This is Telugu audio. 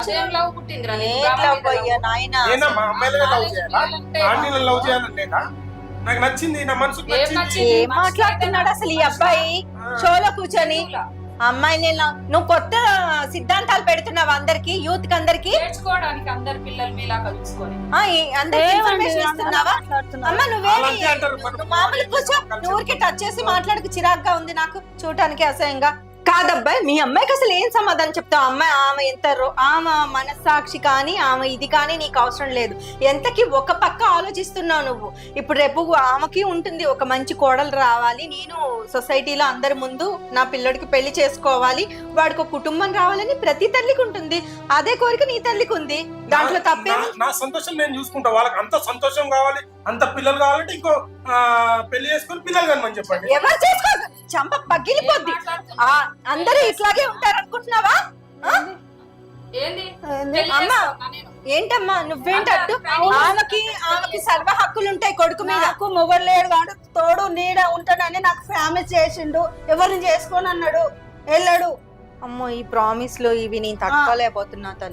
లవ్ పుట్టిందిరా నీకు? ఏం గామ లవ్ మీద అయ్యా లవ్. నాయనా నేనా మా అమ్మాయిలనే లవ్ కాలేజీకి చేయాలా వెళ్ళాలంటే ఆంటీలను లవ్ చేయాలని లేదా? నాకు నచ్చింది, నా మనసుకు ఏం నచ్చింది. నచ్చింది? ఏం మాట్లాడుతున్నాడు అసలు ఈ అబ్బాయి షోలో కూర్చొని? అమ్మాయిని నువ్వు కొత్త సిద్ధాంతాలు పెడుతున్నావు అందరికి, యూత్ కి అందరికి. నేర్చుకోవడానికి అందరు పిల్లలు మీలాగా చూసుకొని అందరికి ఇన్ఫర్మేషన్ ఇస్తున్నావా? అమ్మ నువ్వేమి అలాంటి అంటారు మరి. నువ్వు మామూలు కూర్చో, నువ్వు ఊరికే టచ్ చేసి మాట్లాడకు, చిరాగ్గా ఉంది నాకు చూడటానికి, అసహ్యంగా. కాదబ్బాయి, మీ అమ్మాయికి అసలు ఏం సమాధానం చెప్తావు? అమ్మాయి ఆమె ఎంత ఆమె మనస్సాక్షి కానీ ఆమె ఇది కానీ నీకు అవసరం లేదు. ఎంతకి ఒక పక్క ఆలోచిస్తున్నావు నువ్వు. ఇప్పుడు రేపు ఆమెకి ఉంటుంది ఒక మంచి కోడలు రావాలి, నేను సొసైటీలో అందరి ముందు నా పిల్లడికి పెళ్లి చేసుకోవాలి, వాడికి ఒక కుటుంబం రావాలని ప్రతి తల్లికి ఉంటుంది. అదే కోరిక నీ తల్లికి ఉంది, దాంట్లో తప్పే. నా సంతోషం నేను చూసుకుంటా. వాళ్ళకి అంత సంతోషం కావాలి, అంత పిల్లలు కావాలంటే ఇంకో పెళ్లి చేసుకుని పిల్లలు కనమని చెప్పండి. ఎవరు చేసుకో, చంప పగిలిపోద్ది. అందరూ ఇట్లాగే ఉంటారు అనుకుంటున్నావా? ఏంది అమ్మ ఏంటమ్మా నువ్వేంటట్టు? ఆమెకి సర్వ హక్కులు ఉంటాయి కొడుకు మీద. నాకు మొగడు లేడు కాదు, తోడు నీడ ఉంటానని నాకు ప్రామిస్ చేసిండు, ఎవరిని చేసుకోని అన్నాడు, వెళ్ళాడు. అమ్మో ఈ ప్రామిస్ లో ఇవి నేను తట్టుకోలేకపోతున్నా తల్లి.